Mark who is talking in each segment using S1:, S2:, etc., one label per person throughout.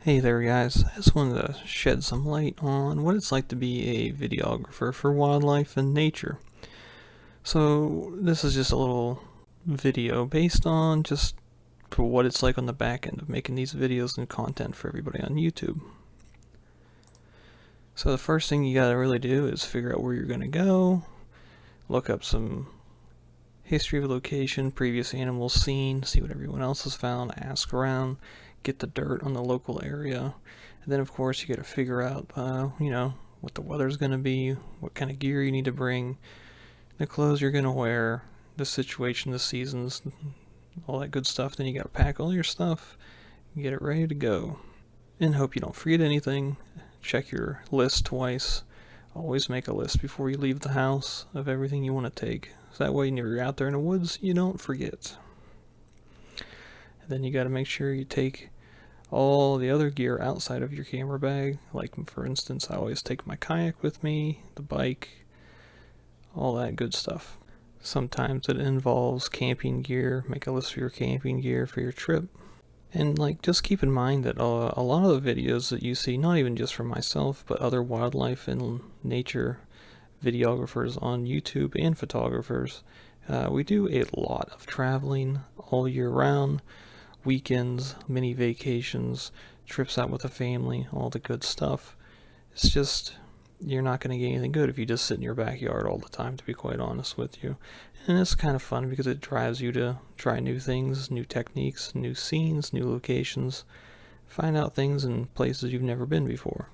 S1: Hey there guys, I just wanted to shed some light on what it's like to be a videographer for wildlife and nature. So this is just a little video based on just for what it's like on the back end of making these videos and content for everybody on YouTube. So the first thing you gotta really do is figure out where you're gonna go, look up some history of the location, previous animals seen, see what everyone else has found, ask around, get the dirt on the local area. And then of course you gotta figure out, what the weather's gonna be, what kind of gear you need to bring, the clothes you're gonna wear, the situation, the seasons, all that good stuff. Then you gotta pack all your stuff, get it ready to go. And hope you don't forget anything. Check your list twice. Always make a list before you leave the house of everything you want to take. So that way when you're out there in the woods, you don't forget. And then you gotta make sure you take all the other gear outside of your camera bag. Like for instance, I always take my kayak with me, the bike, all that good stuff. Sometimes it involves camping gear. Make a list for your camping gear for your trip. And just keep in mind that a lot of the videos that you see, not even just from myself, but other wildlife and nature videographers on YouTube and photographers, we do a lot of traveling all year round. Weekends, mini vacations, trips out with the family, all the good stuff. It's just, you're not going to get anything good if you just sit in your backyard all the time, to be quite honest with you. And it's kind of fun because it drives you to try new things, new techniques, new scenes, new locations, find out things in places you've never been before.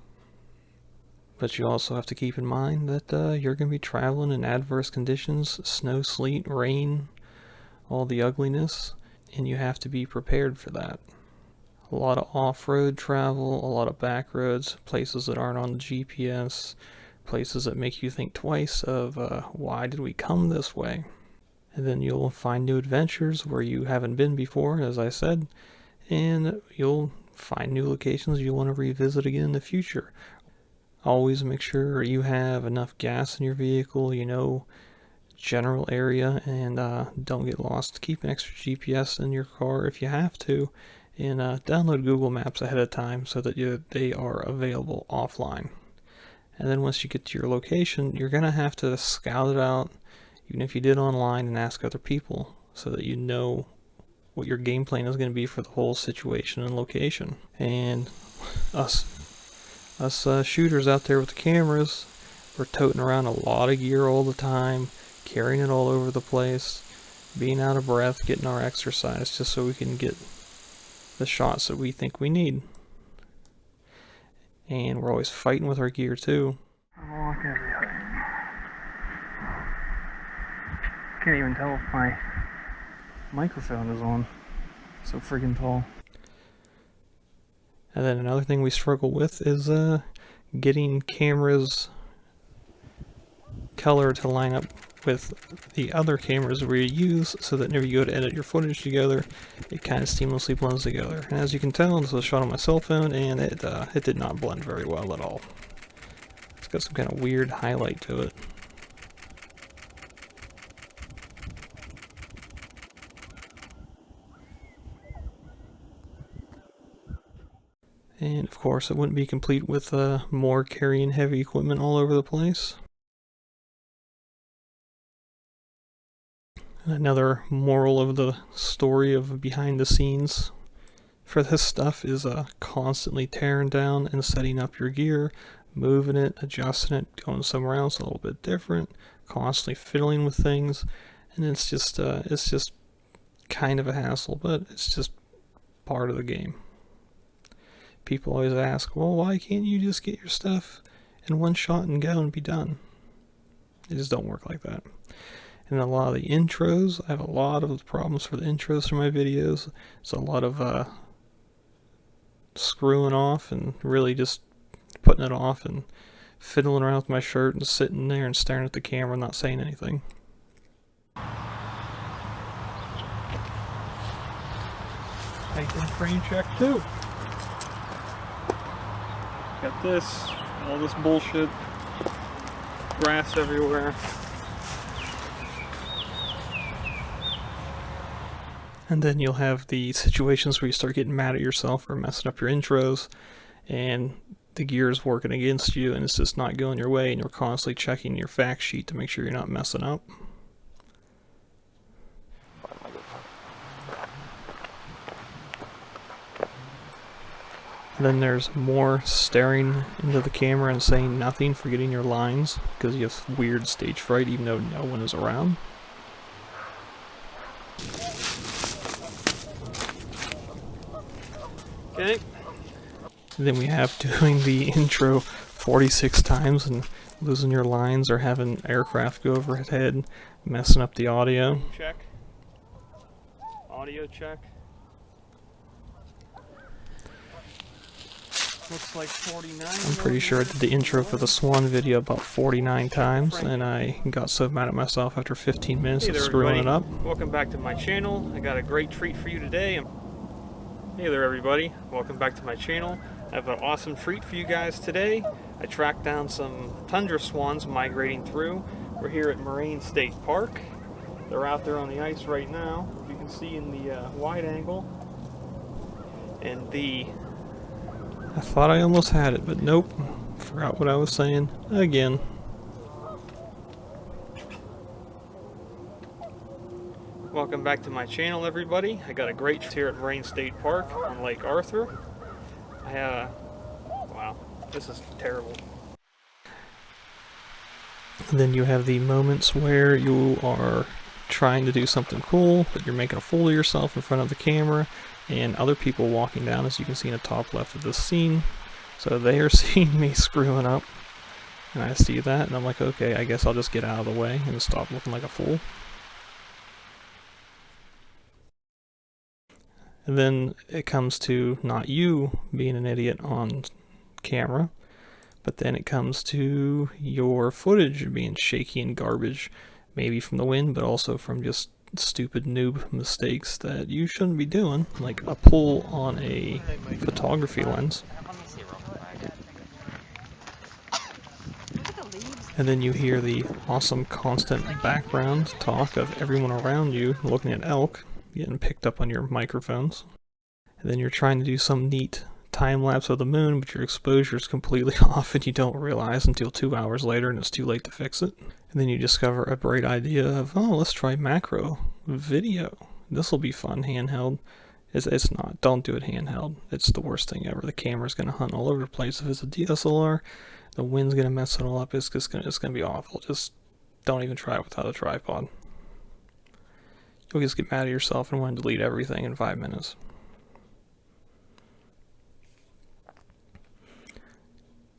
S1: But you also have to keep in mind that you're going to be traveling in adverse conditions, snow, sleet, rain, all the ugliness, and you have to be prepared for that. A lot of off-road travel, a lot of back roads, places that aren't on the GPS, places that make you think twice of why did we come this way? And then you'll find new adventures where you haven't been before, as I said, and you'll find new locations you want to revisit again in the future. Always make sure you have enough gas in your vehicle, general area, and don't get lost. Keep an extra GPS in your car if you have to, and download Google Maps ahead of time so that they are available offline. And then once you get to your location, you're going to have to scout it out, even if you did online, and ask other people so that you know what your game plan is going to be for the whole situation and location. And us shooters out there with the cameras, we're toting around a lot of gear all the time, carrying it all over the place, being out of breath, getting our exercise just so we can get the shots that we think we need. And we're always fighting with our gear too. Oh, look at it. Can't even tell if my microphone is on. So friggin' tall. And then another thing we struggle with is getting cameras color to line up with the other cameras we use, so that whenever you go to edit your footage together, it kind of seamlessly blends together. And as you can tell, this was shot on my cell phone, and it did not blend very well at all. It's got some kind of weird highlight to it. And of course, it wouldn't be complete with more carrying heavy equipment all over the place. Another moral of the story of behind the scenes for this stuff is constantly tearing down and setting up your gear, moving it, adjusting it, going somewhere else a little bit different, constantly fiddling with things, and it's just kind of a hassle, but it's just part of the game. People always ask, well, why can't you just get your stuff in one shot and go and be done? It just don't work like that. And a lot of the intros, I have a lot of problems for the intros for my videos. It's a lot of screwing off and really just putting it off and fiddling around with my shirt and sitting there and staring at the camera and not saying anything. Taking frame check too. Got this, all this bullshit, grass everywhere. And then you'll have the situations where you start getting mad at yourself for messing up your intros, and the gear is working against you and it's just not going your way, and you're constantly checking your fact sheet to make sure you're not messing up. And then there's more staring into the camera and saying nothing, forgetting your lines because you have weird stage fright even though no one is around. Okay. And then we have doing the intro 46 times and losing your lines, or having aircraft go overhead, messing up the audio. Check. Audio check. Looks like 49. I'm pretty sure I did the intro for the Swan video about 49 times, and I got so mad at myself after 15 minutes of screwing it up. Welcome back to my channel. I got a great treat for you today. Hey there everybody, welcome back to my channel. I have an awesome treat for you guys today. I tracked down some tundra swans migrating through. We're here at Moraine State Park. They're out there on the ice right now, you can see in the wide angle. And I thought I almost had it, but nope. Forgot what I was saying again. Welcome back to my channel, everybody. I got a great trip here at Moraine State Park on Lake Arthur. Wow, this is terrible. And then you have the moments where you are trying to do something cool, but you're making a fool of yourself in front of the camera, and other people walking down, as you can see in the top left of this scene. So they are seeing me screwing up, and I see that, and I'm like, okay, I guess I'll just get out of the way and stop looking like a fool. And then it comes to not you being an idiot on camera, but then it comes to your footage being shaky and garbage, maybe from the wind, but also from just stupid noob mistakes that you shouldn't be doing, like a pull on a photography lens. And then you hear the awesome constant background talk of everyone around you looking at elk, getting picked up on your microphones. And then you're trying to do some neat time-lapse of the moon, but your exposure is completely off and you don't realize until 2 hours later and it's too late to fix it. And then you discover a bright idea of, oh, let's try macro video. This will be fun handheld. It's not. Don't do it handheld. It's the worst thing ever. The camera's going to hunt all over the place. If it's a DSLR, the wind's going to mess it all up. It's going to be awful. Just don't even try it without a tripod. You'll just get mad at yourself and want to delete everything in 5 minutes.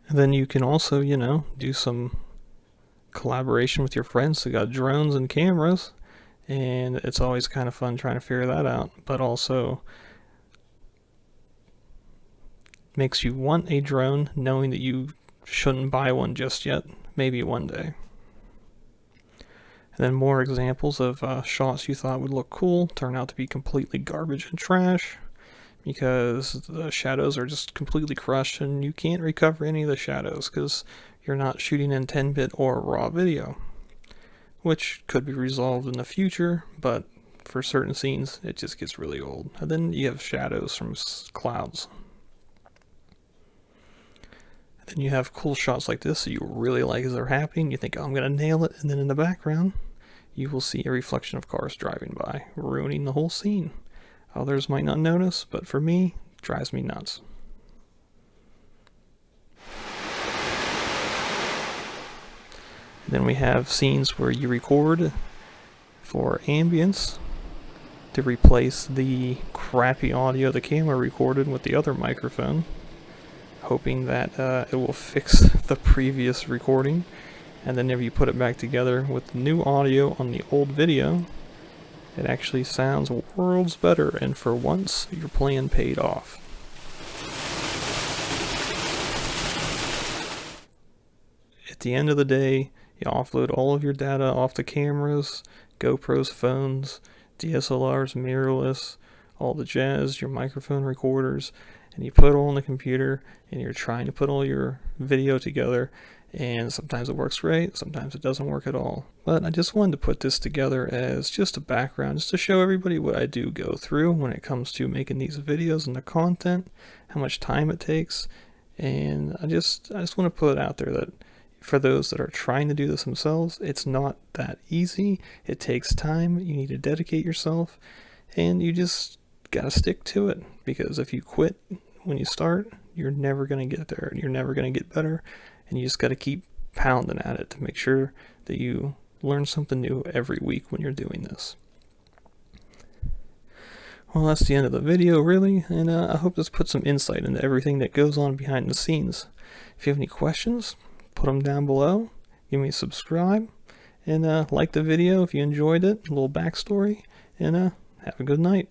S1: And then you can also, do some collaboration with your friends who got drones and cameras, and it's always kind of fun trying to figure that out, but also makes you want a drone knowing that you shouldn't buy one just yet, maybe one day. And then more examples of shots you thought would look cool turn out to be completely garbage and trash, because the shadows are just completely crushed and you can't recover any of the shadows because you're not shooting in 10-bit or raw video, which could be resolved in the future, but for certain scenes it just gets really old. And then you have shadows from clouds. And then you have cool shots like this that you really like as they're happening. You think, oh, I'm going to nail it, and then in the background you will see a reflection of cars driving by, ruining the whole scene. Others might not notice, but for me, it drives me nuts. And then we have scenes where you record for ambience to replace the crappy audio the camera recorded with the other microphone, hoping that it will fix the previous recording. And then if you put it back together with the new audio on the old video, it actually sounds worlds better, and for once, your plan paid off. At the end of the day, you offload all of your data off the cameras, GoPros, phones, DSLRs, mirrorless, all the jazz, your microphone recorders, and you put it all on the computer, and you're trying to put all your video together, and sometimes it works great, sometimes it doesn't work at all. But I just wanted to put this together as just a background, just to show everybody what I do go through when it comes to making these videos and the content, how much time it takes, and I just want to put it out there that for those that are trying to do this themselves, it's not that easy. It takes time, you need to dedicate yourself, and you just gotta stick to it, because if you quit when you start, you're never going to get there, you're never going to get better, and you just got to keep pounding at it to make sure that you learn something new every week when you're doing this. Well, that's the end of the video, really, and I hope this puts some insight into everything that goes on behind the scenes. If you have any questions, put them down below, give me a subscribe, and like the video if you enjoyed it, a little backstory, and have a good night.